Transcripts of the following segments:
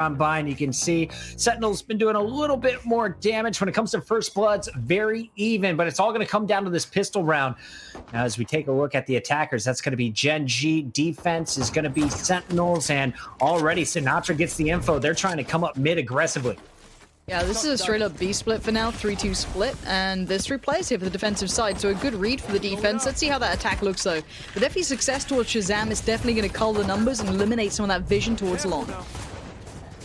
on by, and you can see Sentinels been doing a little bit more damage when it comes to first bloods. Very even, but it's all going to come down to this pistol round. Now, as we take a look at the attackers, that's going to be Gen.G. Defense is going to be Sentinels, and already Sinatra gets the info. They're trying to come up mid aggressively. Yeah, this is a straight-up B split for now, 3-2 split, and there's 3 players here for the defensive side, so a good read for the defense. Let's see how that attack looks, though. But definitely success towards Shazam is definitely going to cull the numbers and eliminate some of that vision towards long.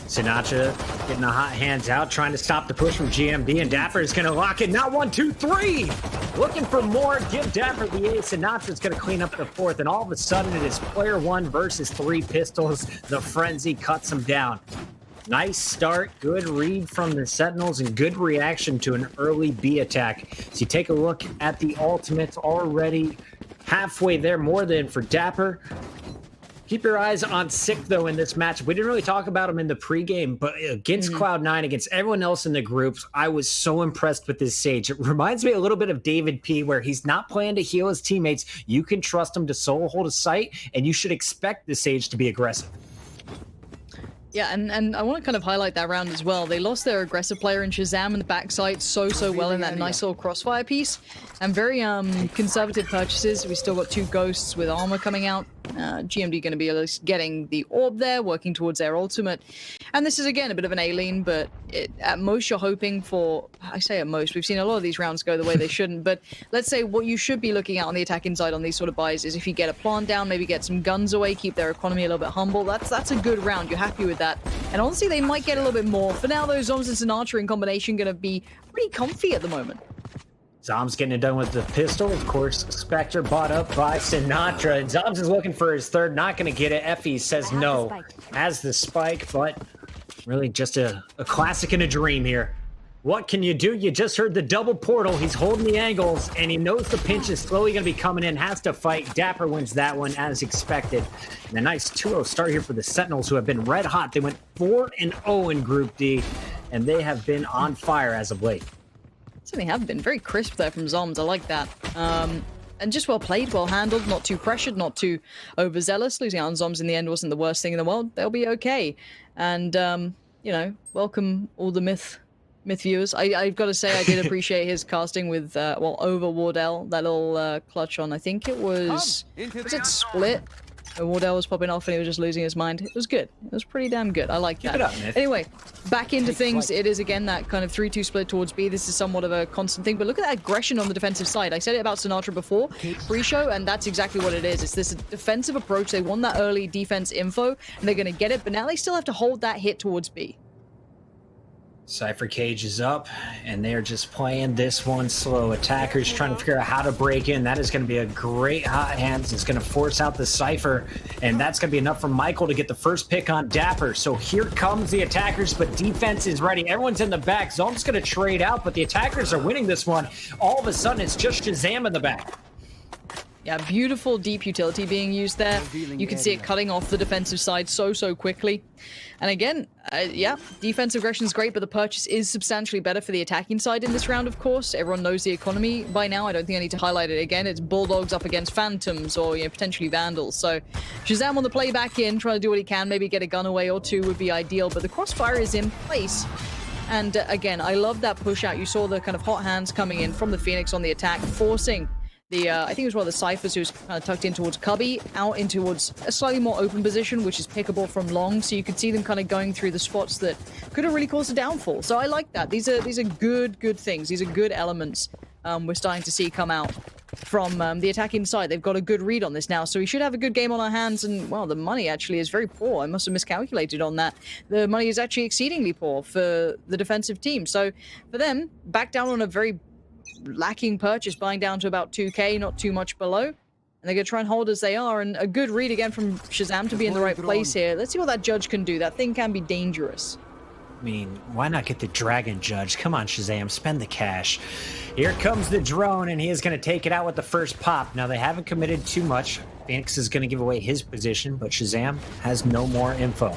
Sinatra getting the hot hands out, trying to stop the push from GMD, and Dapper is going to lock it. Not 1, 2, 3! Looking for more, give Dapper the ace. Sinatra's going to clean up the 4th, and all of a sudden it is player 1 versus 3 pistols. The frenzy cuts him down. Nice start, good read from the Sentinels, and good reaction to an early B attack. So you take a look at the ultimates, already halfway there, more than for Dapper. Keep your eyes on Sick, though, in this match. We didn't really talk about him in the pregame, but against Cloud9, against everyone else in the groups, I was so impressed with this Sage. It reminds me a little bit of David P, where he's not playing to heal his teammates. You can trust him to solo hold a site, and you should expect the Sage to be aggressive. Yeah, and I want to kind of highlight that round as well. They lost their aggressive player in Shazam in the backside so well in that nice little crossfire piece. And very conservative purchases. We still got 2 ghosts with armor coming out. GMD going to be at least getting the orb there, working towards their ultimate. And this is, again, a bit of an A-lean, but at most you're hoping for... I say at most, we've seen a lot of these rounds go the way they shouldn't, but let's say what you should be looking at on the attacking side on these sort of buys is if you get a plant down, maybe get some guns away, keep their economy a little bit humble. That's a good round. You're happy with that. And honestly, they might get a little bit more. For now, though, Zoms and Sinatra in combination going to be pretty comfy at the moment. Zom's getting it done with the pistol. Of course, Spectre bought up by Sinatra. And Zoms is looking for his 3rd, not going to get it. Effie says no. Has the spike, but really just a classic and a dream here. What can you do? You just heard the double portal. He's holding the angles, and he knows the pinch is slowly going to be coming in. Has to fight. Dapper wins that one as expected. And a nice 2-0 start here for the Sentinels, who have been red hot. They went 4-0 in Group D, and they have been on fire as of late. Certainly have been. Very crisp there from Zoms. I like that. And just well played, well handled, not too pressured, not too overzealous. Losing out on Zoms in the end wasn't the worst thing in the world. They'll be okay. And, you know, welcome all the myth viewers. I've got to say I did appreciate his casting with, well, over Wardell. That little clutch on, I think it was it Split? And Wardell was popping off and he was just losing his mind. It was good. It was pretty damn good. I like that. Keep it up, Myth. Anyway, back into things. It is, again, that kind of 3-2 split towards B. This is somewhat of a constant thing. But look at that aggression on the defensive side. I said it about Sinatra before, pre-show, and that's exactly what it is. It's this defensive approach. They won that early defense info, and they're going to get it. But now they still have to hold that hit towards B. Cypher Cage is up, and they're just playing this one slow. Attackers trying to figure out how to break in. That is going to be a great hot hands. It's going to force out the Cypher, and that's going to be enough for Michael to get the first pick on Dapper. So here comes the attackers, but defense is ready. Everyone's in the back. Zone's going to trade out, but the attackers are winning this one. All of a sudden, it's just Shazam in the back. Yeah, beautiful deep utility being used there. You can see it cutting off the defensive side so quickly. And again, yeah, defensive aggression is great, but the purchase is substantially better for the attacking side in this round, of course. Everyone knows the economy by now. I don't think I need to highlight it again. It's Bulldogs up against Phantoms or, you know, potentially Vandals. So Shazam on the play back in, trying to do what he can. Maybe get a gun away or 2 would be ideal, but the crossfire is in place. And again, I love that push out. You saw the kind of hot hands coming in from the Phoenix on the attack, forcing the, I think it was one of the Cyphers who's kind of tucked in towards Cubby, out in towards a slightly more open position, which is pickable from long, so you could see them kind of going through the spots that could have really caused a downfall. So I like that. These are good things. These are good elements we're starting to see come out from the attacking side. They've got a good read on this now, so we should have a good game on our hands, and, well, the money actually is very poor. I must have miscalculated on that. The money is actually exceedingly poor for the defensive team. So for them, back down on a very lacking purchase, buying down to about 2k, not too much below, and they're going to try and hold as they are. And a good read again from Shazam to be in the right place here. Let's see what that judge can do. That thing can be dangerous. I mean, why not get the Dragon Judge? Come on, Shazam, spend the cash. Here comes the drone, and he is going to take it out with the first pop. Now, they haven't committed too much. Phoenix is going to give away his position, but Shazam has no more info.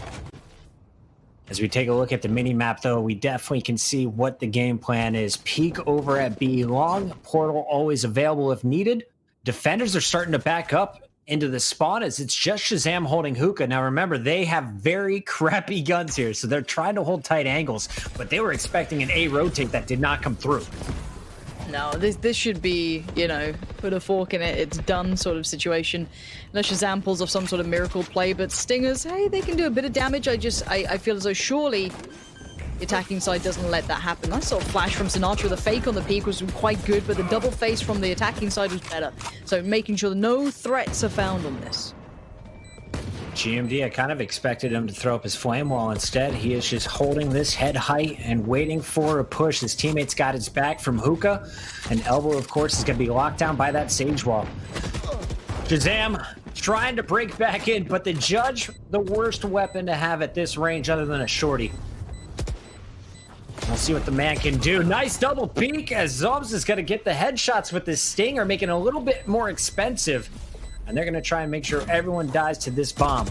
As we take a look at the mini-map, though, we definitely can see what the game plan is. Peek over at B long. Portal always available if needed. Defenders are starting to back up, into the spawn as it's just Shazam holding Hookah. Now remember, they have very crappy guns here, so they're trying to hold tight angles, but they were expecting an A rotate that did not come through. No, this should be, you know, put a fork in it, it's done sort of situation. Unless Shazam pulls off some sort of miracle play, but Stingers, hey, they can do a bit of damage. I feel as though surely the attacking side doesn't let that happen. Nice sort of flash from Sinatra. The fake on the peak was quite good, but the double face from the attacking side was better. So making sure that no threats are found on this. GMD, I kind of expected him to throw up his flame wall. Instead, he is just holding this head height and waiting for a push. His teammates got his back from Hookah, and Elbow, of course, is going to be locked down by that Sage wall. Shazam trying to break back in, but the Judge, the worst weapon to have at this range other than a shorty. We'll see what the man can do. Nice double peek as Zobs is going to get the headshots with this Stinger, making it a little bit more expensive. And they're going to try and make sure everyone dies to this bomb.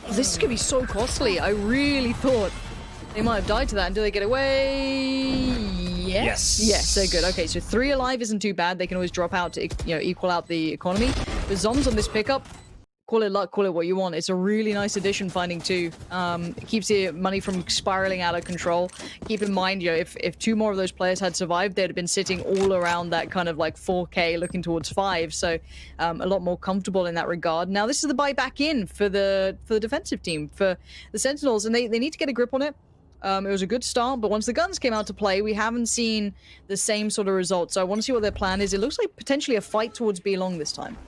This is going to be so costly. I really thought they might have died to that. And do they get away? Yes. Yes, they're good. Okay, so 3 alive isn't too bad. They can always drop out to, you know, equal out the economy. But Zoms on this pickup, call it luck, call it what you want. It's a really nice addition, finding 2. It keeps the money from spiraling out of control. Keep in mind, you know, if 2 more of those players had survived, they'd have been sitting all around that kind of like 4K looking towards 5. So a lot more comfortable in that regard. Now, this is the buy back in for the defensive team, for the Sentinels, and they need to get a grip on it. It was a good start, but once the guns came out to play, we haven't seen the same sort of results. So I want to see what their plan is. It looks like potentially a fight towards B long this time.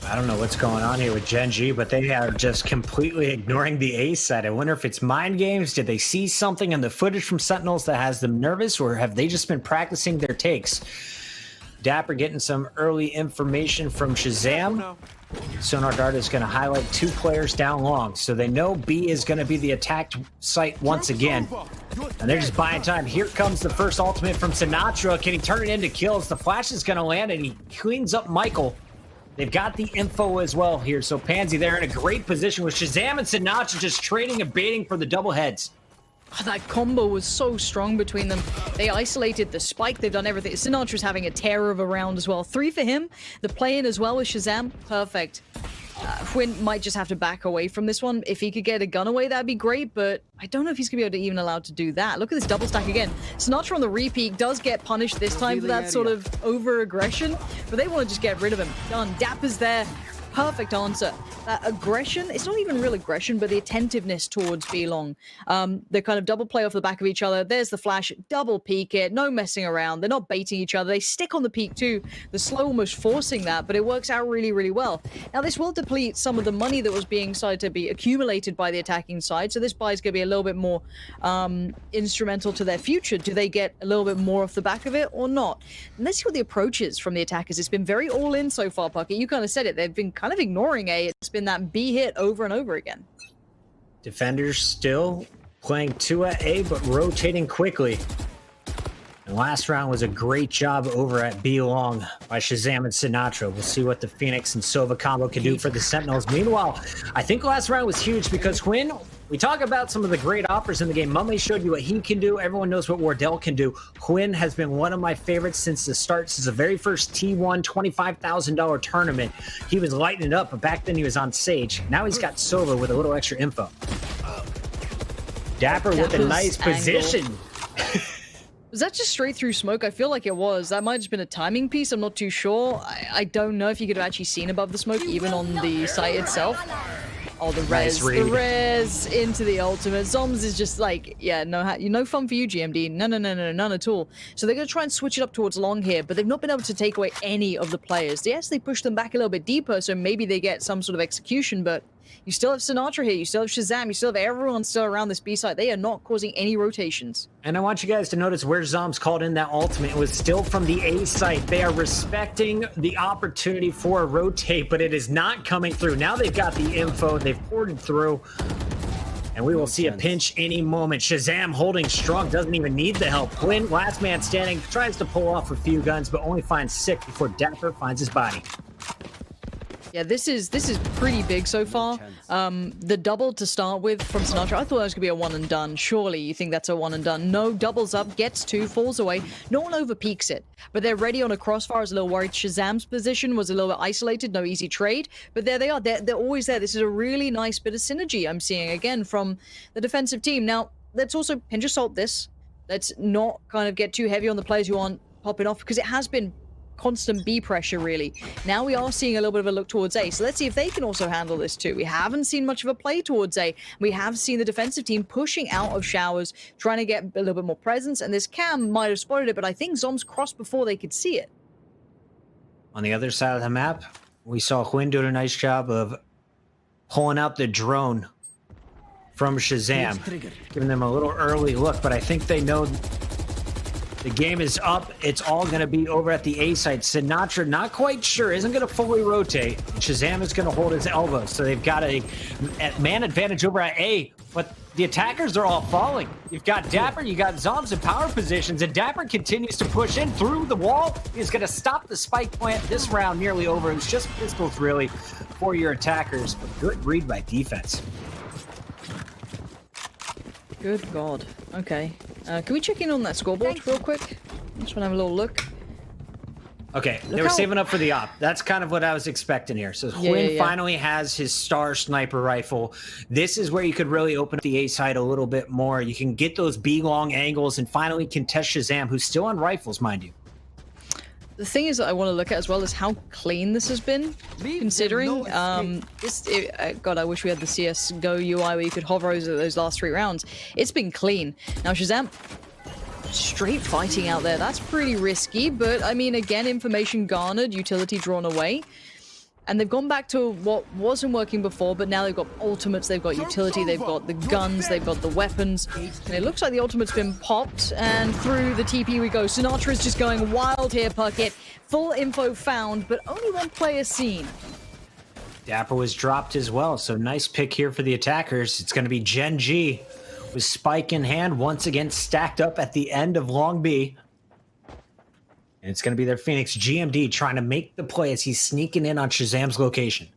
I don't know what's going on here with Gen.G, but they are just completely ignoring the A side. I wonder if it's mind games. Did they see something in the footage from Sentinels that has them nervous, or have they just been practicing their takes? Dapper getting some early information from Shazam. Sonar Dart is going to highlight 2 players down long, so they know B is going to be the attacked site once again. And they're just buying time. Here comes the first ultimate from Sinatra. Can he turn it into kills? The flash is going to land, and he cleans up Michael. They've got the info as well here, so Pansy, they're in a great position with Shazam and Sinatra just trading and baiting for the double heads. Oh, that combo was so strong between them. They isolated the spike. They've done everything. Sinatra's having a terror of a round as well. 3 for him. The play-in as well with Shazam. Perfect. Quinn might just have to back away from this one. If he could get a gun away, that'd be great, but I don't know if he's going to be able to even allowed to do that. Look at this double stack again. Sinatra on the repeat does get punished this time for that sort of over-aggression, but they want to just get rid of him. Done. Dapper's there. Perfect answer. That aggression, it's not even real aggression, but the attentiveness towards B long. They kind of double play off the back of each other. There's the flash, double peek it, no messing around. They're not baiting each other. They stick on the peak too. The slow almost forcing that, but it works out really, really well. Now, this will deplete some of the money that was being decided to be accumulated by the attacking side, so this buy is going to be a little bit more instrumental to their future. Do they get a little bit more off the back of it or not? And let's see what the approach is from the attackers. It's been very all-in so far, Puckett. You kind of said it. They've been kind of ignoring A. It's been that B hit over and over again. Defenders still playing 2 at A, but rotating quickly. And last round was a great job over at B long by Shazam and Sinatra. We'll see what the Phoenix and Sova combo can do for the Sentinels. Meanwhile, I think last round was huge because when we talk about some of the great offers in the game, Mumley showed you what he can do. Everyone knows what Wardell can do. Quinn has been one of my favorites since the start, since the very first T1 $25,000 tournament. He was lighting it up, but back then he was on Sage. Now he's got Sova with a little extra info. Dapper with a nice position. Was that just straight through smoke? I feel like it was. That might have just been a timing piece. I'm not too sure. I don't know if you could have actually seen above the smoke, even on the site itself. Oh, the res. The res into the ultimate. Zoms is just like, yeah, no fun for you, GMD. No, none at all. So they're going to try and switch it up towards long here, but they've not been able to take away any of the players. Yes, they push them back a little bit deeper, so maybe they get some sort of execution, but you still have Sinatra here, you still have Shazam, you still have everyone still around this B site. They are not causing any rotations. And I want you guys to notice where Zoms called in that ultimate. It was still from the A site. They are respecting the opportunity for a rotate, but it is not coming through. Now they've got the info, they've poured it through, and we will see a pinch any moment. Shazam holding strong, doesn't even need the help. Quinn, last man standing, tries to pull off a few guns, but only finds 6 before Dapper finds his body. Yeah, this is pretty big so far. The double to start with from Sinatra, I thought that was gonna be a one and done. Surely you think that's a one and done. No, doubles up, gets two, falls away. No one over peaks it, but they're ready on a crossfire. I was a little worried. Shazam's position was a little bit isolated, no easy trade, but there they are. They're always there. This is a really nice bit of synergy I'm seeing again from the defensive team. Now, let's also pinch of salt this. Let's not kind of get too heavy on the players who aren't popping off, because it has been constant B pressure, really. Now we are seeing a little bit of a look towards A, so let's see if they can also handle this too. We haven't seen much of a play towards A. We have seen the defensive team pushing out of showers, trying to get a little bit more presence, and this Cam might have spotted it, but I think Zombs crossed before they could see it. On the other side of the map, we saw Huynh doing a nice job of pulling out the drone from Shazam, giving them a little early look, but I think they know the game is up. It's all going to be over at the A site. Sinatra, not quite sure, isn't going to fully rotate. Shazam is going to hold his elbow, so they've got a man advantage over at A, but the attackers are all falling. You've got Dapper, you got Zombs in power positions, and Dapper continues to push in through the wall. He's going to stop the spike plant. This round nearly over. It's just pistols, really, for your attackers, but good read by defense. Good God. Okay. Can we check in on that scoreboard real quick? Just want to have a little look. Okay, they were saving up for the op. That's kind of what I was expecting here. So Huynh finally has his star sniper rifle. This is where you could really open up the A side a little bit more. You can get those B long angles and finally contest Shazam, who's still on rifles, mind you. The thing is that I want to look at as well is how clean this has been, considering God, I wish we had the CSGO UI where you could hover over those last 3 rounds. It's been clean. Now Shazam, straight fighting out there. That's pretty risky, but I mean, again, information garnered, utility drawn away. And they've gone back to what wasn't working before, but now they've got ultimates, they've got utility, they've got the guns, they've got the weapons. And it looks like the ultimate's been popped, and through the TP we go. Sinatra's just going wild here, Puckett. Full info found, but only one player seen. Dapper was dropped as well, so nice pick here for the attackers. It's going to be Gen.G with spike in hand, once again stacked up at the end of Long B. And it's going to be their Phoenix GMD trying to make the play as he's sneaking in on Shazam's location.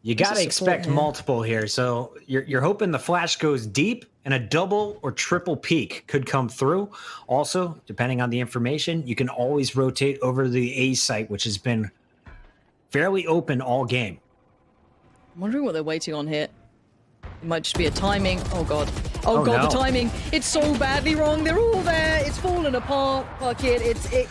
You got to expect multiple here. So you're hoping the flash goes deep and a double or triple peak could come through. Also, depending on the information, you can always rotate over the A site, which has been fairly open all game. I'm wondering what they're waiting on here. It might just be a timing. Oh, God. Oh, God, no. The timing. It's so badly wrong. They're all there. It's fallen apart. Puckett.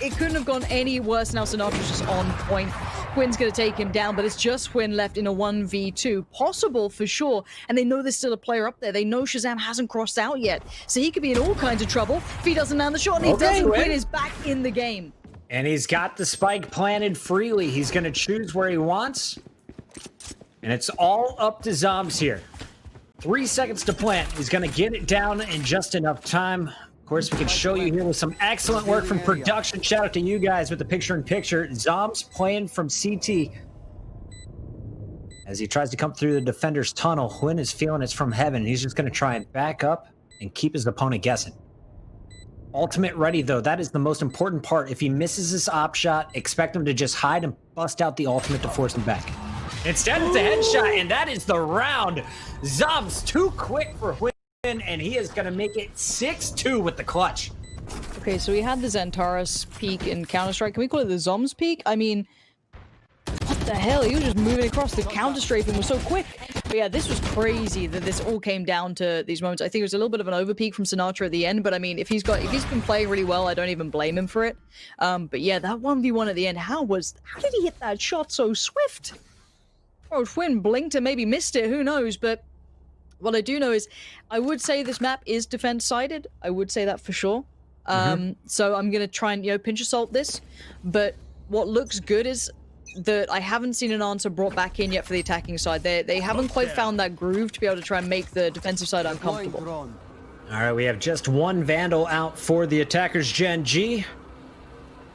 It couldn't have gone any worse. Now Sinatra's just on point. Huynn's going to take him down, but it's just Huynh left in a 1v2. Possible for sure. And they know there's still a player up there. They know Shazam hasn't crossed out yet. So he could be in all kinds of trouble if he doesn't land the shot. And he doesn't. Huynh is back in the game. And he's got the spike planted freely. He's going to choose where he wants. And it's all up to Zombs here. 3 seconds to plant. He's going to get it down in just enough time. Of course, we can show you here with some excellent work from production. Shout out to you guys with the picture-in-picture. Zombs playing from CT. As he tries to come through the defender's tunnel, Huynh is feeling it's from heaven. He's just going to try and back up and keep his opponent guessing. Ultimate ready, though. That is the most important part. If he misses this op shot, expect him to just hide and bust out the ultimate to force him back. Instead, it's a headshot, and that is the round. Zombs too quick for Huynh, and he is going to make it 6-2 with the clutch. Okay, so we had the Xantares peak in Counter-Strike. Can we call it the Zombs peak? I mean, what the hell? He was just moving across. The counter-strafing was so quick. But yeah, this was crazy that this all came down to these moments. I think it was a little bit of an over-peak from Sinatra at the end, but I mean, if he's been playing really well, I don't even blame him for it. But yeah, that 1v1 at the end, how did he hit that shot so swift? Or Huynh blinked and maybe missed it, who knows, but what I do know is I would say this map is defense-sided. I would say that for sure. So I'm going to try and, pinch of salt this, but what looks good is that I haven't seen an answer brought back in yet for the attacking side. They haven't quite found that groove to be able to try and make the defensive side uncomfortable. All right, we have just one Vandal out for the attackers, Gen.G.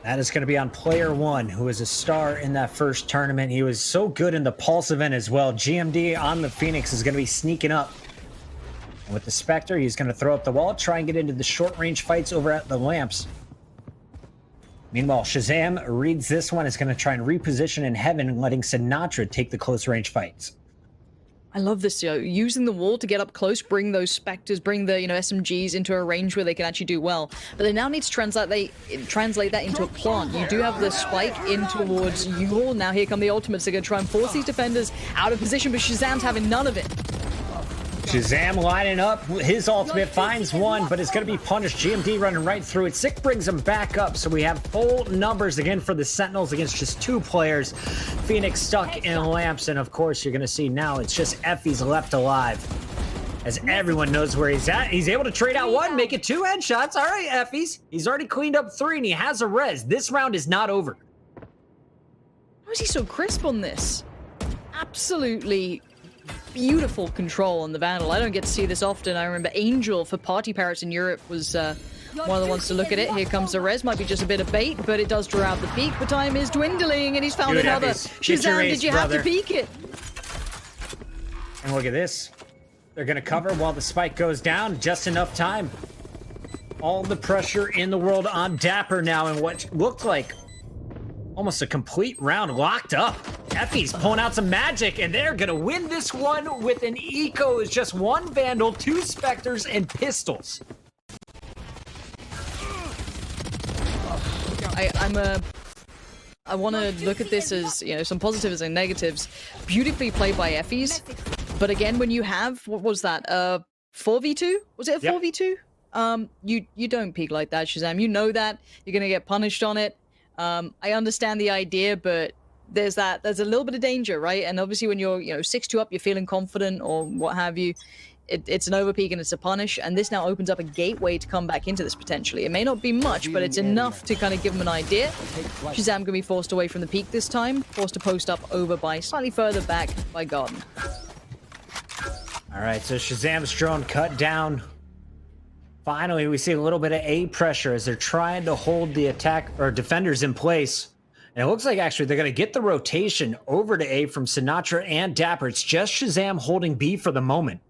That is going to be on player 1, who is a star in that first tournament. He was so good in the Pulse event as well. GMD on the Phoenix is going to be sneaking up. And with the Spectre, he's going to throw up the wall, try and get into the short-range fights over at the Lamps. Meanwhile, Shazam reads this one, is going to try and reposition in heaven, letting Sinatra take the close range fights. I love this, using the wall to get up close, bring those Spectres, bring the, SMGs into a range where they can actually do well. But they now need to translate that into a plant. You do have the spike in towards you. Now here come the ultimates. They're going to try and force these defenders out of position, but Shazam's having none of it. Shazam lining up, his ultimate finds one, but it's going to be punished. GMD running right through it. Sick brings him back up, so we have full numbers again for the Sentinels against just 2 players. Phoenix stuck in lamps, and of course you're going to see now it's just Effie's left alive. As everyone knows where he's at, he's able to trade out 1, make it 2 headshots. All right, Effie's. He's already cleaned up 3, and he has a res. This round is not over. How is he so crisp on this? Absolutely beautiful control on the Vandal. I don't get to see this often. I remember Angel for Party Parrots in Europe was one of the ones to look at it. Here comes the res. Might be just a bit of bait, but it does draw out the peak. But time is dwindling, and he's found another. Shazam, did you have to peek it? And look at this. They're going to cover while the spike goes down. Just enough time. All the pressure in the world on Dapper now, and what looked like almost a complete round locked up. Effie's pulling out some magic, and they're gonna win this one with an eco. It's just 1 Vandal, 2 Spectres, and pistols. I want to look at this as, some positives and negatives. Beautifully played by Effie's, but again, when you have, what was that, 4v2? Was it a 4v2? You don't peek like that, Shazam. You know that. You're gonna get punished on it. I understand the idea, but there's a little bit of danger, right? And obviously when you're, 6-2 up, you're feeling confident or what have you, it's an overpeak and it's a punish, and this now opens up a gateway to come back into this potentially. It may not be much, but it's enough to kind of give them an idea. Shazam gonna be forced away from the peak this time, forced to post up over by slightly further back by Gardner. All right, so Shazam's drone cut down. Finally, we see a little bit of A pressure as they're trying to hold the attack or defenders in place. And it looks like actually they're going to get the rotation over to A from Sinatra and Dapper. It's just Shazam holding B for the moment.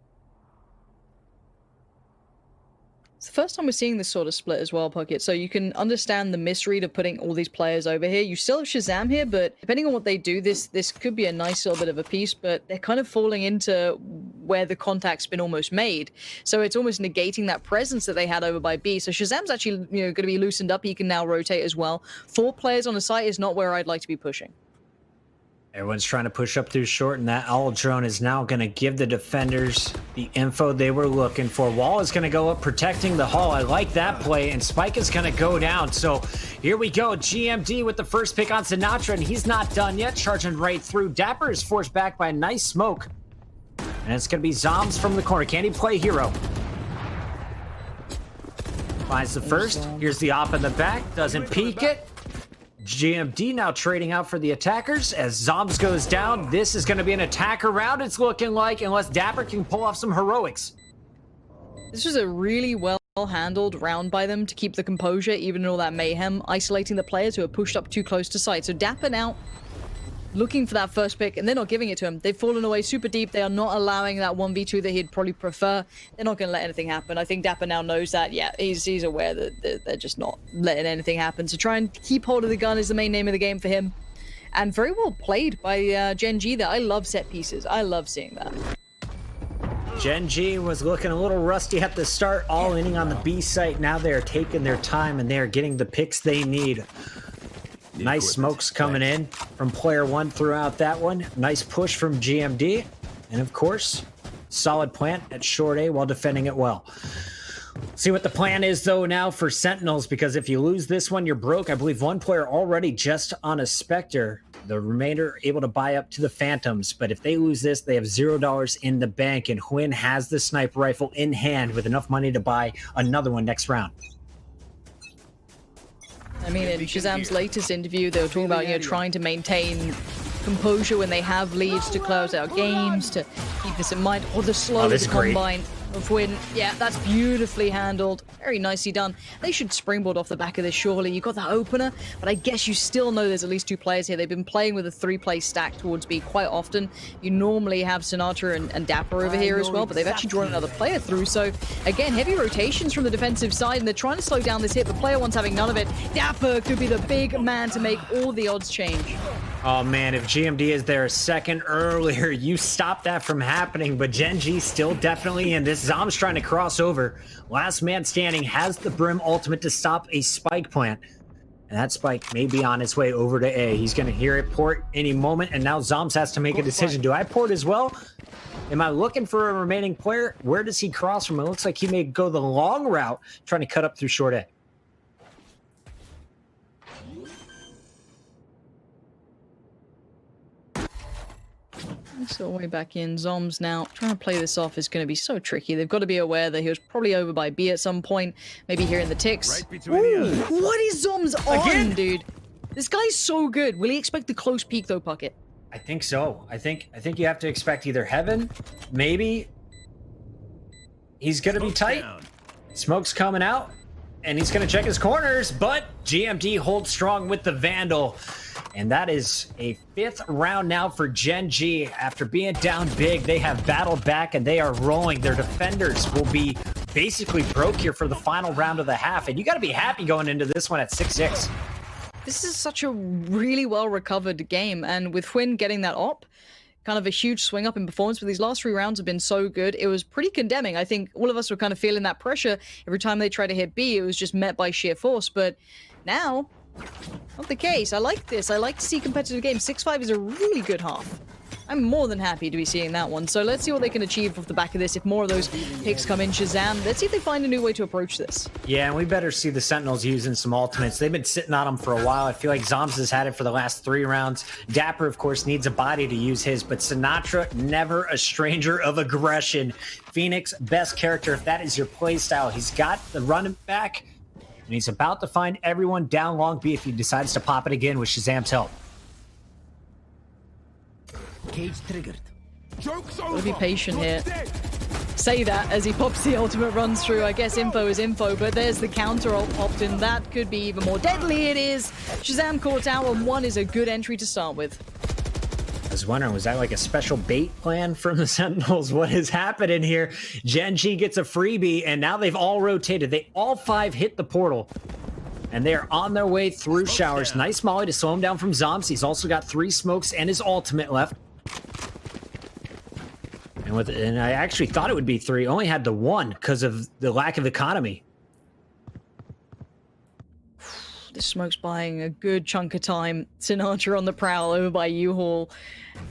It's the first time we're seeing this sort of split as well, Puckett. So you can understand the misread of putting all these players over here. You still have Shazam here, but depending on what they do, this could be a nice little bit of a piece, but they're kind of falling into where the contact's been almost made. So it's almost negating that presence that they had over by B. So Shazam's actually, going to be loosened up. He can now rotate as well. 4 players on a site is not where I'd like to be pushing. Everyone's trying to push up through short, and that owl drone is now going to give the defenders the info they were looking for. Wall is going to go up protecting the hall. I like that play, and Spike is going to go down. So here we go. GMD with the first pick on Sinatra, and he's not done yet. Charging right through. Dapper is forced back by a nice smoke. And it's going to be Zombs from the corner. Can he play hero? Finds the first. Here's the op in the back. Doesn't peek it. GMD now trading out for the attackers as Zombs goes down. This is going to be an attacker round, it's looking like, unless Dapper can pull off some heroics. This was a really well-handled round by them to keep the composure, even in all that mayhem, isolating the players who are pushed up too close to site. So Dapper now looking for that first pick, and they're not giving it to him. They've fallen away super deep. They are not allowing that 1v2 that he'd probably prefer. They're not going to let anything happen. I think Dapper now knows that. Yeah, he's aware that they're just not letting anything happen. So try and keep hold of the gun is the main name of the game for him. And very well played by Gen.G there. I love set pieces. I love seeing that. Gen.G was looking a little rusty at the start, all inning on the B site. Now they're taking their time and they're getting the picks they need. Nice smokes coming in from player 1 throughout that one. Nice push from GMD. And of course, solid plant at short A while defending it well. See what the plan is though now for Sentinels, because if you lose this one, you're broke. I believe 1 player already just on a Spectre. The remainder able to buy up to the Phantoms. But if they lose this, they have $0 in the bank. And Huynh has the sniper rifle in hand with enough money to buy another one next round. I mean, in Shazam's latest interview, they were talking about, trying to maintain composure when they have leads to close out games, to keep this in mind. Oh, the slow, the combine. of Win. Yeah, that's beautifully handled. Very nicely done. They should springboard off the back of this, surely. You got that opener, but I guess you still know there's at least 2 players here. They've been playing with a 3-play stack towards B quite often. You normally have Sinatra and Dapper over here as well, but they've actually drawn another player through. So, again, heavy rotations from the defensive side, and they're trying to slow down this hit, but player one's having none of it. Dapper could be the big man to make all the odds change. Oh man, if GMD is there a second earlier, you stop that from happening, but Gen.G still definitely in this. Zom's trying to cross over. Last man standing has the Brim ultimate to stop a spike plant. And that spike may be on its way over to A. He's going to hear it port any moment, and now Zoms has to make a decision. Do I port as well? Am I looking for a remaining player? Where does he cross from? It looks like he may go the long route, trying to cut up through short A. So way back in. Zoms now trying to play this off is going to be so tricky. They've got to be aware that he was probably over by B at some point, maybe here in the ticks. Ooh, what is Zoms on, again? Dude? This guy's so good. Will he expect the close peek though, Puckett? I think so. I think you have to expect either heaven, maybe. He's going to be tight. Smoke's coming out, and he's going to check his corners, but GMD holds strong with the Vandal. And that is a 5th round now for Gen.G. After being down big, they have battled back and they are rolling. Their defenders will be basically broke here for the final round of the half. And you got to be happy going into this one at 6-6. This is such a really well-recovered game. And with Hwin getting that op, kind of a huge swing up in performance, but these last 3 rounds have been so good. It was pretty condemning. I think all of us were kind of feeling that pressure. Every time they tried to hit B, it was just met by sheer force. But now, not the case. I like this. I like to see competitive games. 6-5 is a really good half. I'm more than happy to be seeing that one. So let's see what they can achieve off the back of this. If more of those picks come in, Shazam, let's see if they find a new way to approach this. Yeah, and we better see the Sentinels using some ultimates. They've been sitting on them for a while. I feel like Zoms has had it for the last 3 rounds. Dapper, of course, needs a body to use his, but Sinatra, never a stranger of aggression. Phoenix, best character if that is your play style. He's got the running back, and he's about to find everyone down long B if he decides to pop it again with Shazam's help. Cage triggered. Gotta be patient here. Say that as he pops the ultimate runs through. I guess info is info, but there's the counter ult popped in. That could be even more deadly. It is. Shazam caught out, and 1 is a good entry to start with. I was wondering, was that like a special bait plan from the Sentinels? What is happening here? Gen.G gets a freebie, and now they've all rotated. They all 5 hit the portal, and they are on their way through showers. Nice molly to slow him down from Zoms. He's also got 3 smokes and his ultimate left. And I actually thought it would be 3. Only had the 1 because of the lack of economy. This smoke's buying a good chunk of time. Sinatra on the prowl over by U-Haul.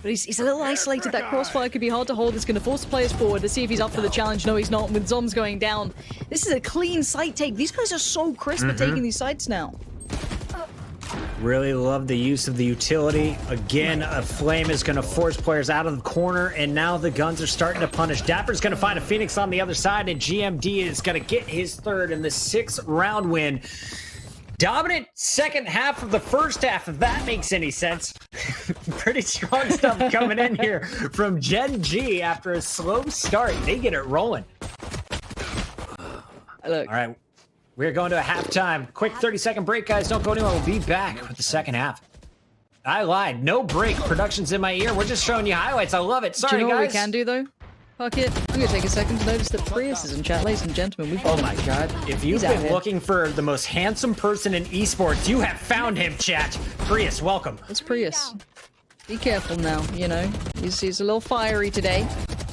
But he's a little isolated. That crossfire could be hard to hold. It's going to force the players forward to see if he's up for the challenge. No, he's not. With Zoms going down, this is a clean site take. These guys are so crisp at taking these sites now. Really love the use of the utility. Again, a flame is going to force players out of the corner, and now the guns are starting to punish. Dapper's going to find a Phoenix on the other side, and GMD is going to get his 3rd in the 6th round win. Dominant second half of the first half, if that makes any sense. Pretty strong stuff coming in here from Gen.G after a slow start. They get it rolling. Look. All right, we're going to a halftime. Quick 30-second break, guys. Don't go anywhere. We'll be back with the second half. I lied. No break. Production's in my ear. We're just showing you highlights. I love it. Sorry, do you know guys. What we can do, though? Puckett, I'm going to take a second to notice that Prius is in chat. Ladies and gentlemen, we've got Oh my god. If you've been looking for the most handsome person in esports, you have found him, chat. Prius, welcome. It's Prius. Be careful now, you know. He's a little fiery today.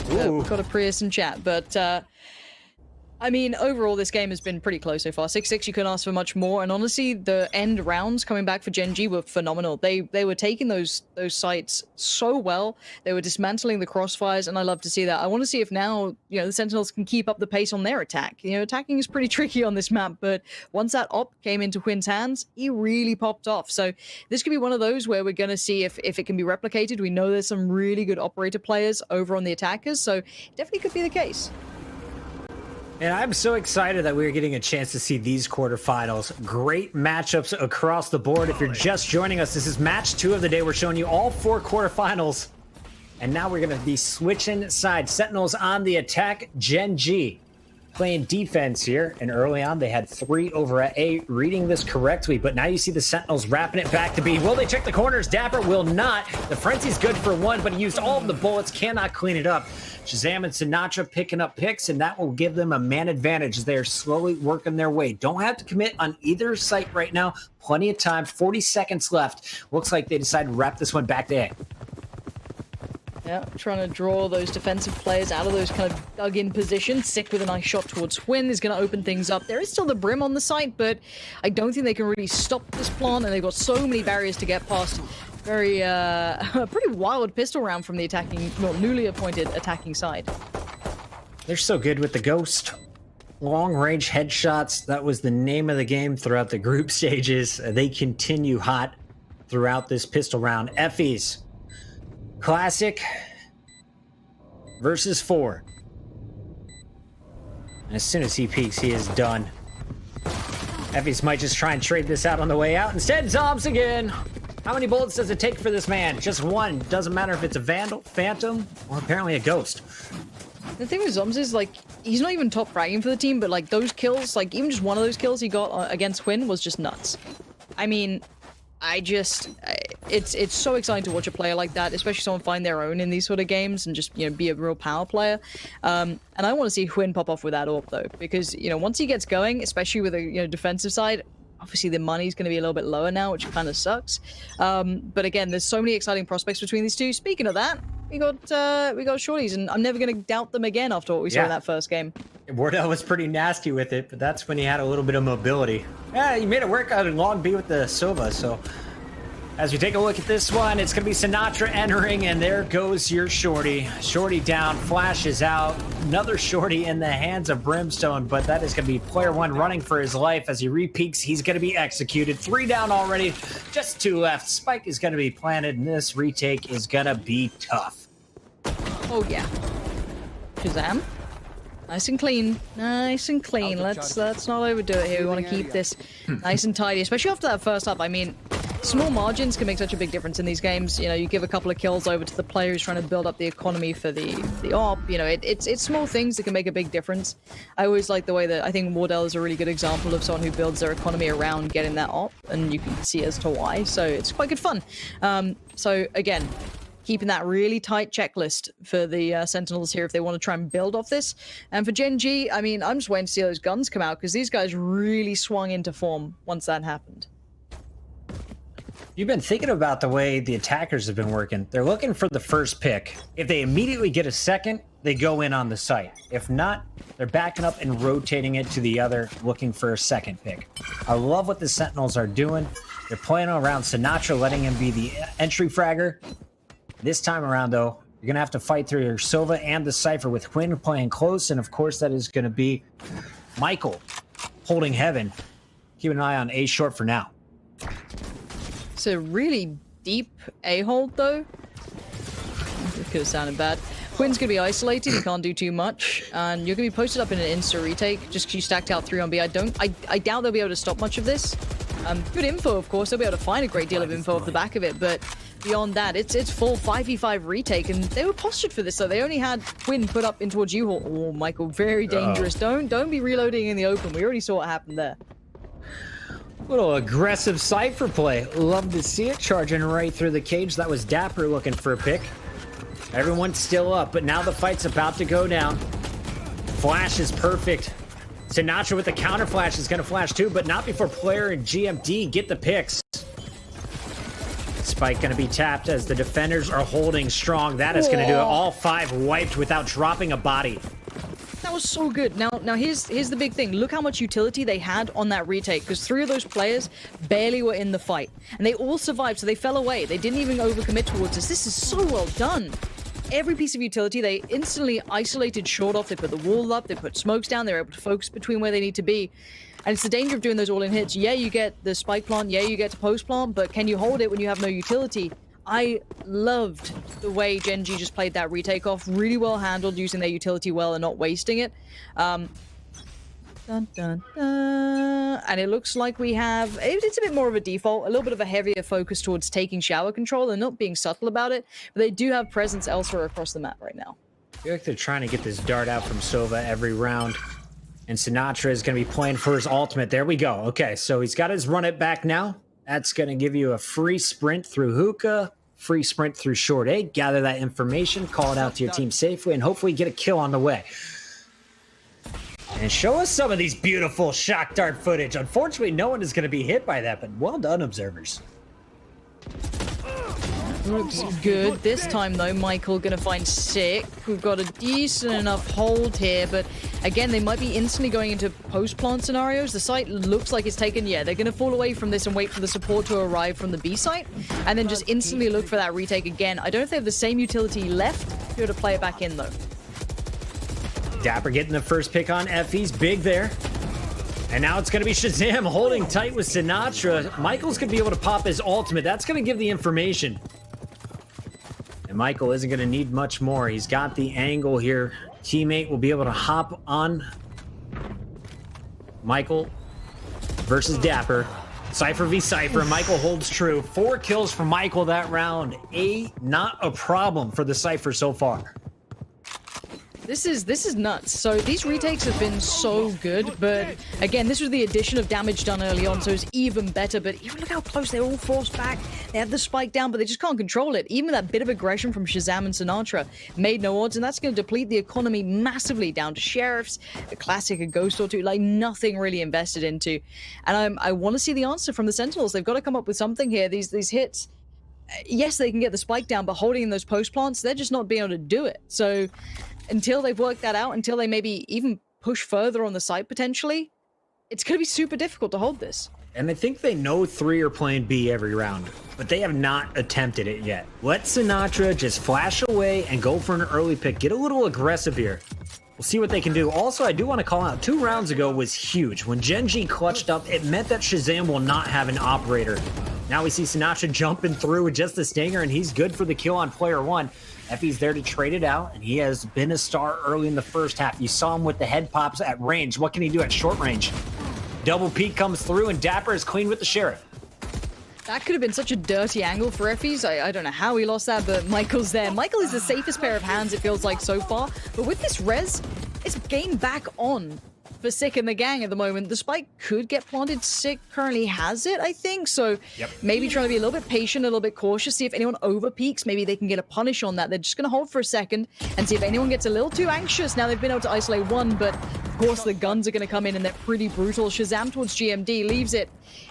We've got a Prius in chat, but I mean, overall, this game has been pretty close so far. 6-6, you couldn't ask for much more. And honestly, the end rounds coming back for Gen.G were phenomenal. They were taking those sites so well. They were dismantling the crossfires, and I love to see that. I want to see if now, you know, the Sentinels can keep up the pace on their attack. You know, attacking is pretty tricky on this map, but once that op came into Hwin's hands, he really popped off. So this could be one of those where we're going to see if it can be replicated. We know there's some really good operator players over on the attackers, so definitely could be the case. And I'm so excited that we're getting a chance to see these quarterfinals. Great matchups across the board. If you're just joining us, this is match 2 of the day. We're showing you all 4 quarterfinals. And now we're going to be switching sides. Sentinels on the attack. Gen.G playing defense here. And early on, they had 3 over at A, reading this correctly. But now you see the Sentinels wrapping it back to B. Will they check the corners? Dapper will not. The Frenzy's good for 1, but he used all of the bullets. Cannot clean it up. Shazam and Sinatra picking up picks, and that will give them a man advantage as they are slowly working their way. Don't have to commit on either site right now. Plenty of time. 40 seconds left. Looks like they decided to wrap this one back to A. Yeah, trying to draw those defensive players out of those kind of dug-in positions. Sick with a nice shot towards Quinn is going to open things up. There is still the Brim on the site, but I don't think they can really stop this plant, and they've got so many barriers to get past. Very, a pretty wild pistol round from the attacking, well, newly appointed attacking side. They're so good with the Ghost. Long-range headshots, that was the name of the game throughout the group stages. They continue hot throughout this pistol round. Effies. Classic versus 4. And as soon as he peeks, he is done. Effies might just try and trade this out on the way out. Instead, Zombs again. How many bullets does it take for this man? Just 1. Doesn't matter if it's a Vandal, Phantom, or apparently a Ghost. The thing with Zombs is, like, he's not even top fragging for the team, but, like, those kills, like, even just one of those kills he got against Quinn was just nuts. I mean, it's so exciting to watch a player like that, especially someone find their own in these sort of games and just, you know, be a real power player. And I want to see Quinn pop off with that AWP though, because, you know, once he gets going, especially with a, you know, defensive side, obviously the money's going to be a little bit lower now, which kind of sucks. But again, there's so many exciting prospects between these two. Speaking of that, we got shorties, and I'm never going to doubt them again after what we saw in that first game. Wardell was pretty nasty with it, but that's when he had a little bit of mobility. Yeah, he made it work out in Long B with the Sova, so as we take a look at this one, it's going to be Sinatra entering, and there goes your shorty. Shorty down, flashes out. Another shorty in the hands of Brimstone, but that is going to be player 1 running for his life. As he repeaks, he's going to be executed. 3 down already, just 2 left. Spike is going to be planted, and this retake is going to be tough. Oh, yeah. Shazam. Nice and clean. Nice and clean. Let's not overdo it here. We want to keep this nice and tidy, especially after that first up. I mean, small margins can make such a big difference in these games. You know, you give a couple of kills over to the player who's trying to build up the economy for the AWP. You know, it's small things that can make a big difference. I always like the way that I think Wardell is a really good example of someone who builds their economy around getting that AWP, and you can see as to why. So it's quite good fun. So again, keeping that really tight checklist for the Sentinels here if they want to try and build off this. And for Gen.G, I mean, I'm just waiting to see those guns come out, because these guys really swung into form once that happened. You've been thinking about the way the attackers have been working. They're looking for the first pick. If they immediately get a second, they go in on the site. If not, they're backing up and rotating it to the other, looking for a second pick. I love what the Sentinels are doing. They're playing around Sinatra, letting him be the entry fragger. This time around, though, you're going to have to fight through your Sova and the Cypher with Quinn playing close, and of course that is going to be Michael holding heaven. Keep an eye on A short for now. It's a really deep A-hold, though. It could have sounded bad. Quinn's going to be isolated, he can't do too much, and you're going to be posted up in an insta retake, just because you stacked out 3 on B. I doubt they'll be able to stop much of this. Good info, of course, they'll be able to find a great deal of info off the back of it, but beyond that, it's full 5v5 retake, and they were postured for this, so they only had Quinn put up in towards U-Haul. Oh, Michael, very dangerous. Don't be reloading in the open. We already saw what happened there. Little aggressive Cypher play. Love to see it, charging right through the cage. That was Dapper looking for a pick. Everyone's still up, but now the fight's about to go down. Flash is perfect. Sinatra with the counter flash is going to flash too, but not before player and GMD get the picks. Spike going to be tapped as the defenders are holding strong. That is going to do it. All 5 wiped without dropping a body. That was so good. Now here's the big thing. Look how much utility they had on that retake, because 3 of those players barely were in the fight, and they all survived, so they fell away. They didn't even overcommit towards us. This is so well done. Every piece of utility, they instantly isolated short off. They put the wall up, they put smokes down, they're able to focus between where they need to be. And it's the danger of doing those all-in hits. Yeah, you get the spike plant, yeah, you get to post plant, but can you hold it when you have no utility? I loved the way Gen.G just played that retake off. Really well handled, using their utility well and not wasting it. Dun, dun, dun. And it looks like we have, it's a bit more of a default, a little bit of a heavier focus towards taking shower control and not being subtle about it, but they do have presence elsewhere across the map right now. I feel like they're trying to get this dart out from Sova every round. And Sinatra is going to be playing for his ultimate. There we go. Okay, so he's got his run it back now. That's going to give you a free sprint through hookah, free sprint through short 8. Gather that information, call it out to your team safely, and hopefully get a kill on the way. And show us some of these beautiful shock dart footage. Unfortunately, no one is going to be hit by that, but well done, observers. Looks good. This time, though, Michael going to find Sick. We've got a decent enough hold here, but again, they might be instantly going into post-plant scenarios. The site looks like it's taken, yeah, they're going to fall away from this and wait for the support to arrive from the B site, and then just instantly look for that retake again. I don't know if they have the same utility left to be able to play it back in, though. Dapper getting the first pick on Effie's big there. And now it's going to be Shazam holding tight with Sinatra. Michael's going to be able to pop his ultimate. That's going to give the information. And Michael isn't going to need much more. He's got the angle here. Teammate will be able to hop on Michael versus Dapper. Cypher v Cypher. Michael holds true. 4 kills for Michael that round. Not a problem for the Cypher so far. This is nuts. So these retakes have been so good, but again, this was the addition of damage done early on, so it's even better. But even look how close they're all forced back. They have the spike down, but they just can't control it. Even that bit of aggression from Shazam and Sinatra made no odds, and that's going to deplete the economy massively down to Sheriffs, a Classic, a Ghost or two, like nothing really invested into. And I want to see the answer from the Sentinels. They've got to come up with something here. These hits, yes, they can get the spike down, but holding in those post plants, they're just not being able to do it. So until they've worked that out, until they maybe even push further on the site potentially, it's going to be super difficult to hold this. And I think they know 3 are playing B every round, but they have not attempted it yet. Let Sinatra just flash away and go for an early pick. Get a little aggressive here. We'll see what they can do. Also, I do want to call out, 2 rounds ago was huge. When Gen.G clutched up, it meant that Shazam will not have an operator. Now we see Sinatra jumping through with just the stinger, and he's good for the kill on player 1. Effie's there to trade it out, and he has been a star early in the first half. You saw him with the head pops at range. What can he do at short range? Double peek comes through, and Dapper is clean with the Sheriff. That could have been such a dirty angle for Effie's. I don't know how he lost that, but Michael's there. Michael is the safest pair of hands, it feels like, so far. But with this res, it's game back on for Sick and the gang at the moment. The spike could get planted. Sick currently has it, I think. So maybe trying to be a little bit patient, a little bit cautious, see if anyone over peaks. Maybe they can get a punish on that. They're just going to hold for a second and see if anyone gets a little too anxious. Now they've been able to isolate one, but of course the guns are going to come in and they're pretty brutal. Shazam towards GMD leaves it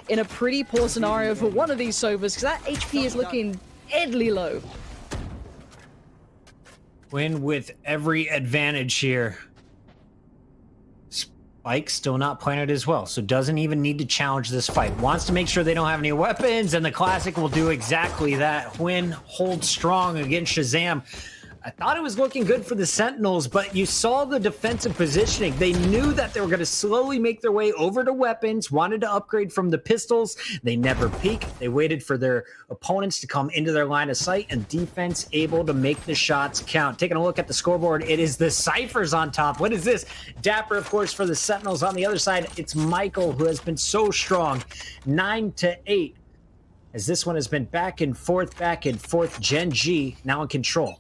in a pretty poor scenario for one of these Sovas because that HP is looking deadly low. Win with every advantage here. Spike still not planted as well, so doesn't even need to challenge this fight. Wants to make sure they don't have any weapons, and the Classic will do exactly that. Win holds strong against Shazam. I thought it was looking good for the Sentinels, but you saw the defensive positioning. They knew that they were going to slowly make their way over to weapons, wanted to upgrade from the pistols. They never peaked. They waited for their opponents to come into their line of sight, and defense able to make the shots count. Taking a look at the scoreboard, it is the Cyphers on top. What is this? Dapper, of course, for the Sentinels. On the other side, it's Michael, who has been so strong. 9-8, as this one has been back and forth. Gen.G now in control.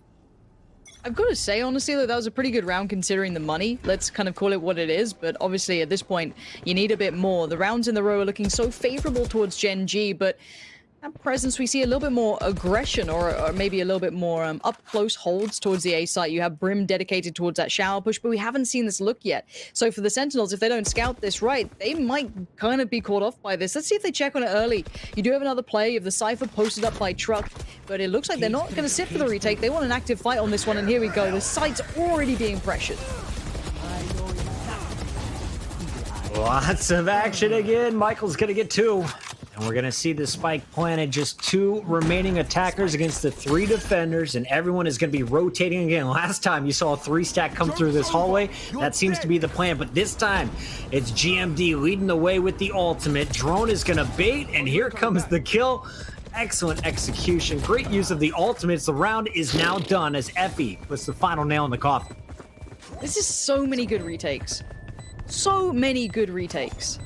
I've got to say, honestly, that was a pretty good round considering the money. Let's kind of call it what it is, but obviously at this point, you need a bit more. The rounds in the row are looking so favorable towards Gen.G, but at presence, we see a little bit more aggression or maybe a little bit more up-close holds towards the A site. You have Brim dedicated towards that shower push, but we haven't seen this look yet. So for the Sentinels, if they don't scout this right, they might kind of be caught off by this. Let's see if they check on it early. You do have another play. You have the Cypher posted up by Truck, but it looks like they're not going to sit for the retake. They want an active fight on this one, and here we go. The site's already being pressured. Lots of action again. Michael's going to get 2. And we're going to see the spike planted. Just 2 remaining attackers against the 3 defenders, and everyone is going to be rotating again. Last time you saw a 3-stack come through this hallway. That seems to be the plan, but this time it's GMD leading the way with the ultimate. Drone is going to bait, and here comes the kill. Excellent execution. Great use of the ultimates. The round is now done as Effie puts the final nail in the coffin. This is so many good retakes. So many good retakes.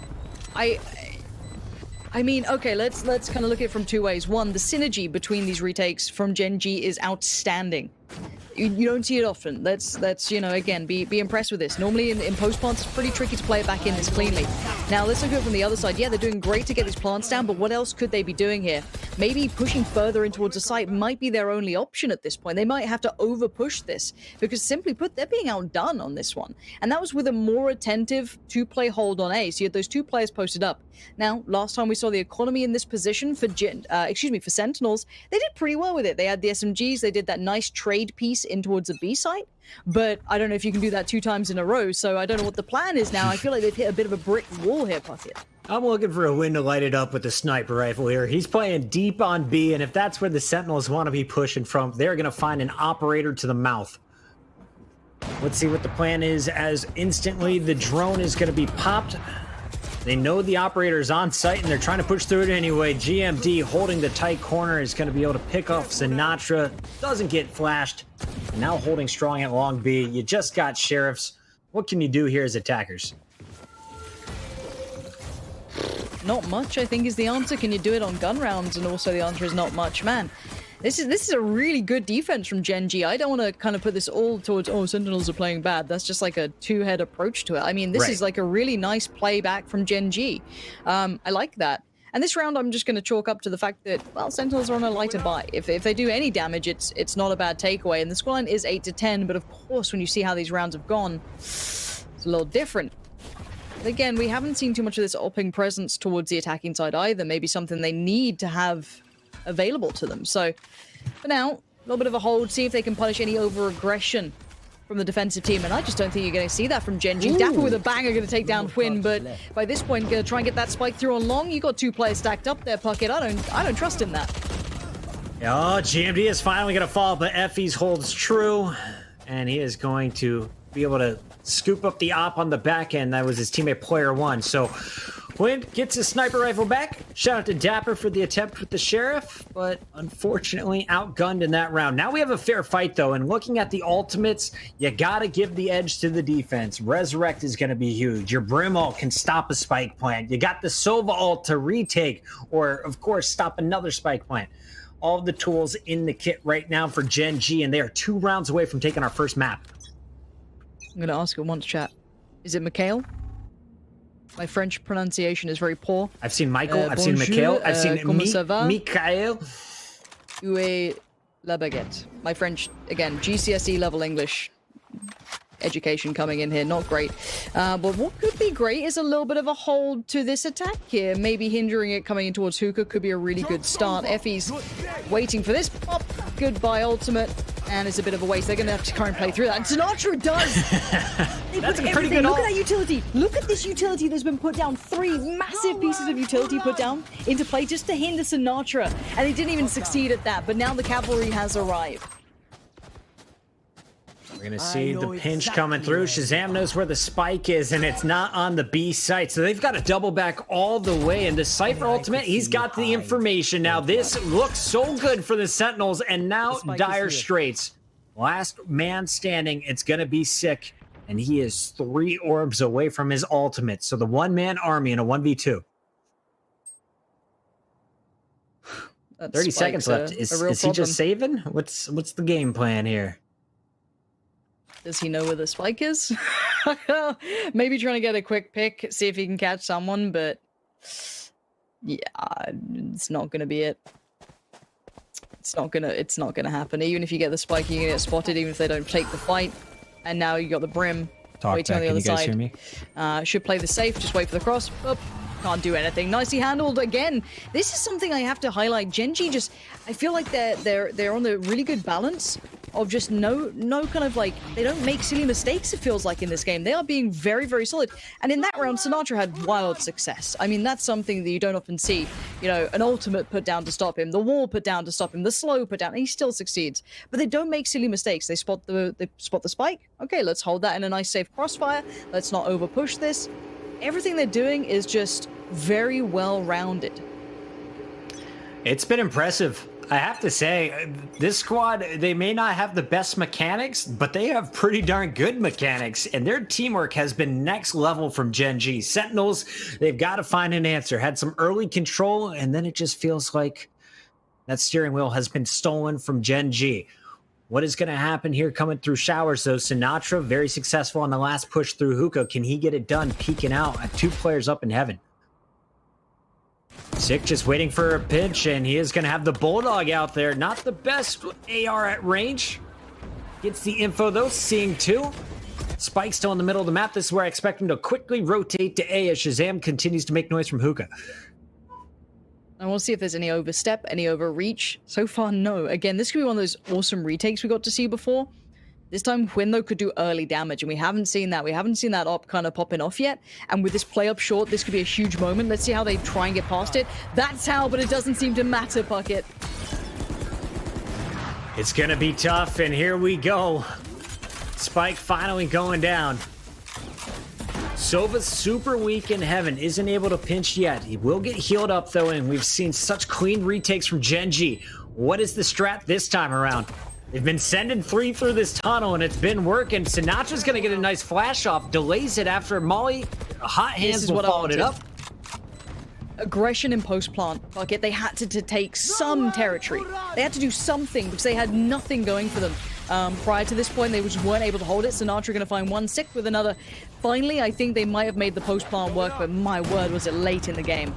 I mean, okay, let's kind of look at it from two ways. One, the synergy between these retakes from Gen.G is outstanding. You don't see it often. Let's you know, again, be impressed with this. Normally in post plants, it's pretty tricky to play it back in this cleanly. Now let's look at it from the other side. Yeah, they're doing great to get these plants down, but what else could they be doing here? Maybe pushing further in towards the site might be their only option at this point. They might have to over push this because, simply put, they're being outdone on this one. And that was with a more attentive two-play hold on A. So you had those two players posted up. Now, last time we saw the economy in this position for for Sentinels, they did pretty well with it. They had the SMGs, they did that nice trade piece in towards the B site, but I don't know if you can do that 2 times in a row, so I don't know what the plan is now. I feel like they've hit a bit of a brick wall here, Puckett. I'm looking for a win to light it up with the sniper rifle here. He's playing deep on B, and if that's where the Sentinels want to be pushing from, they're going to find an operator to the mouth. Let's see what the plan is as instantly the drone is going to be popped. They know the operator is on site, and they're trying to push through it anyway. GMD holding the tight corner is going to be able to pick off Sinatra. Doesn't get flashed. And now holding strong at long B. You just got sheriffs. What can you do here as attackers? Not much, I think, is the answer. Can you do it on gun rounds? And also the answer is not much. Man, this is a really good defense from Gen.G. I don't want to kind of put this all towards, oh, Sentinels are playing bad. That's just like a two-head approach to it. I mean, this is like a really nice play back from Gen.G. I like that. And this round, I'm just going to chalk up to the fact that, well, Sentinels are on a lighter buy. If they do any damage, it's not a bad takeaway. And the scoreline is 8-10, but of course, when you see how these rounds have gone, it's a little different. But again, we haven't seen too much of this opping presence towards the attacking side either. Maybe something they need to have available to them. So for now, a little bit of a hold, see if they can punish any over-aggression from the defensive team, and I just don't think you're going to see that from Gen.G. Dapper with a banger going to take down Twin, but by this point, going to try and get that spike through on long. You got 2 players stacked up there, Puckett. I don't trust in that. Oh, GMD is finally going to fall, but Effie's holds true, and he is going to be able to scoop up the op on the back end. That was his teammate Player One. So Quinn gets his sniper rifle back. Shout out to Dapper for the attempt with the sheriff, but unfortunately outgunned in that round. Now we have a fair fight, though, and looking at the ultimates, you gotta give the edge to the defense. Resurrect is gonna be huge. Your Brim ult can stop a spike plant. You got the Sova ult to retake, or, of course, stop another spike plant. All the tools in the kit right now for Gen.G, and they are 2 rounds away from taking our first map. I'm gonna ask it once, chat. Is it Mikhail? My French pronunciation is very poor. I've seen Michael, I've seen Mikhail, I've seen Mikhail. Où est la baguette? My French, again, GCSE level English education coming in here, not great. But what could be great is a little bit of a hold to this attack here. Maybe hindering it coming in towards Hookah could be a really good start. Effie's waiting for this pop. Goodbye ultimate. And it's a bit of a waste. They're going to have to try and play through that. And Sinatra does! That's a pretty good Look at that utility. Look at this utility that's been put down. 3 massive pieces of utility put down into play just to hinder Sinatra. And he didn't even succeed at that. But now the cavalry has arrived. We're going to see the pinch coming through. Shazam knows where the spike is, and it's not on the B site. So they've got to double back all the way. And the Cypher ultimate, he's got the information. Now, this looks so good for the Sentinels, and now dire straits. Last man standing. It's going to be sick. And he is 3 orbs away from his ultimate. So the one-man army in a 1v2. 30 seconds left. Is he just saving? What's the game plan here? Does he know where the spike is? Maybe trying to get a quick pick, see if he can catch someone, but yeah, it's not gonna be it. It's not gonna happen. Even if you get the spike, you're gonna get spotted, even if they don't take the fight. And now you got the Brim waiting on the other side. Hear me? Should play the safe, just wait for the cross. Oh, can't do anything. Nicely handled again. This is something I have to highlight. Gen.G just, I feel like they're on the really good balance of just no kind of like, they don't make silly mistakes, it feels like, in this game. They are being very, very solid. And in that round, Sinatra had wild success. I mean, that's something that you don't often see. You know, an ultimate put down to stop him, the wall put down to stop him, the slow put down, and he still succeeds. But they don't make silly mistakes. They spot the spike. Okay, let's hold that in a nice safe crossfire. Let's not over push this. Everything they're doing is just very well rounded. It's been impressive. I have to say, this squad, they may not have the best mechanics, but they have pretty darn good mechanics, and their teamwork has been next level from Gen.G. Sentinels, they've got to find an answer. Had some early control, and then it just feels like that steering wheel has been stolen from Gen.G. What is going to happen here coming through showers, though? Sinatra, very successful on the last push through hookah. Can he get it done, peeking out at 2 players up in heaven? Sick just waiting for a pinch, and he is going to have the Bulldog out there. Not the best AR at range. Gets the info, though, seeing 2. Spike still in the middle of the map. This is where I expect him to quickly rotate to A as Shazam continues to make noise from hookah. And we'll see if there's any overstep, any overreach. So far, no. Again, this could be one of those awesome retakes we got to see before. This time, Hwin, though, could do early damage, and we haven't seen that. We haven't seen that op kind of popping off yet. And with this play up short, this could be a huge moment. Let's see how they try and get past it. That's how, but it doesn't seem to matter, Puckett. It's going to be tough, and here we go. Spike finally going down. Sova's super weak in heaven, isn't able to pinch yet. He will get healed up, though, and we've seen such clean retakes from Gen.G. What is the strat this time around? They've been sending 3 through this tunnel, and it's been working. Sinatra's going to get a nice flash off, delays it after Molly. Hot hands will follow it up. Aggression in post-plant. Puckett, they had to take some territory. They had to do something because they had nothing going for them. Prior to this point, they just weren't able to hold it. Sinatra going to find one sick with another. Finally, I think they might have made the post-plant work, but my word, was it late in the game.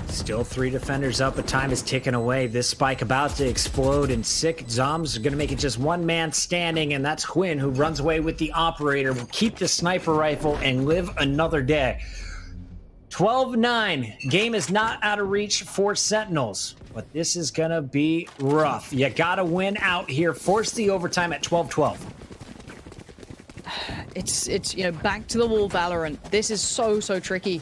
Still 3 defenders up, but time is ticking away. This spike about to explode, and Sick Zoms are going to make it just 1 man standing, and that's Hwin, who runs away with the operator, will keep the sniper rifle and live another day. 12-9. Game is not out of reach for Sentinels, but this is going to be rough. You got to win out here. Force the overtime at 12-12. It's you know, back to the wall Valorant. This is so tricky.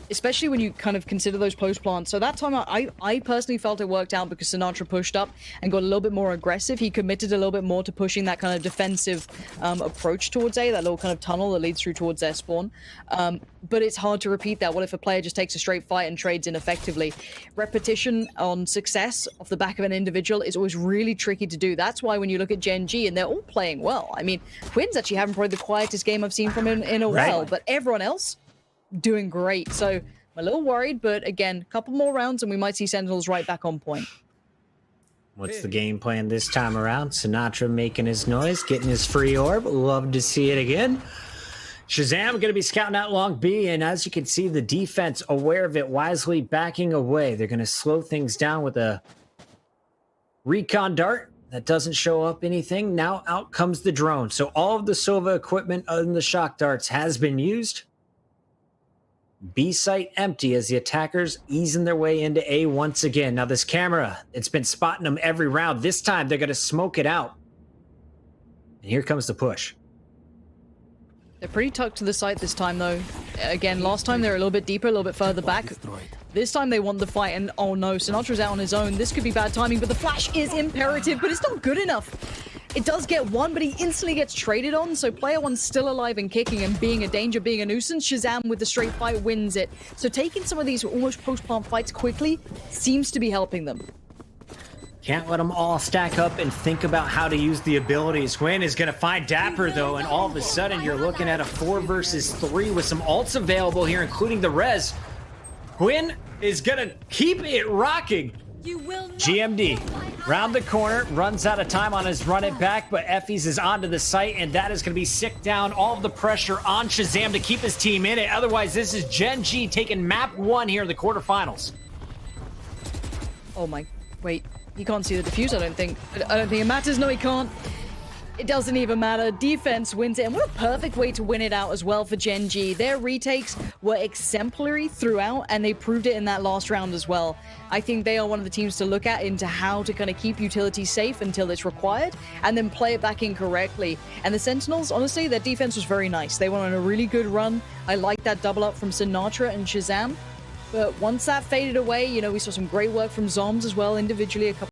Especially when you kind of consider those post plants. So that time I personally felt it worked out because Sinatra pushed up and got a little bit more aggressive. He committed a little bit more to pushing that kind of defensive approach towards A, that little kind of tunnel that leads through towards their spawn. But it's hard to repeat that. What if a player just takes a straight fight and trades ineffectively? Repetition on success off the back of an individual is always really tricky to do. That's why when you look at Gen.G, and they're all playing well. I mean, Hwin's actually having probably the quietest game I've seen from him in a while, but everyone else doing great. So I'm a little worried, but again, a couple more rounds and we might see Sentinels right back on point. What's the game plan this time around? Sinatra making his noise, getting his free orb. Love to see it again. Shazam going to be scouting out Long B, and as you can see, the defense aware of it, wisely backing away. They're going to slow things down with a recon dart that doesn't show up anything. Now out comes the drone. So all of the Sova equipment other than the shock darts has been used. B site empty as the attackers easing their way into A once again. Now this camera, it's been spotting them every round. This time they're going to smoke it out. And here comes the push. They're pretty tucked to the site this time, though. Again, last time they were a little bit deeper, a little bit further back. This time they want the fight, and oh no, Sinatra's out on his own. This could be bad timing, but the flash is imperative, but it's not good enough. It does get one, but he instantly gets traded on, so player one's still alive and kicking and being a danger, being a nuisance. Shazam with the straight fight wins it. So taking some of these almost post-plant fights quickly seems to be helping them. Can't let them all stack up and think about how to use the abilities. Hwin is going to find Dapper, though, and all of a sudden you're looking at a 4 versus 3 with some ults available here, including the res. Hwin is going to keep it rocking. GMD round the corner, runs out of time on his run it back, but Effie's is onto the site, and that is going to be sick down. All of the pressure on Shazam to keep his team in it. Otherwise, this is Gen.G taking map 1 here in the quarterfinals. Oh my, wait. He can't see the defuse, I don't think. I don't think it matters. No, he can't. It doesn't even matter. Defense wins it. And what a perfect way to win it out as well for Gen.G. Their retakes were exemplary throughout, and they proved it in that last round as well. I think they are one of the teams to look at into how to kind of keep utility safe until it's required, and then play it back in correctly. And the Sentinels, honestly, their defense was very nice. They went on a really good run. I like that double up from Sinatra and Shazam. But once that faded away, you know, we saw some great work from Zoms as well, individually, a couple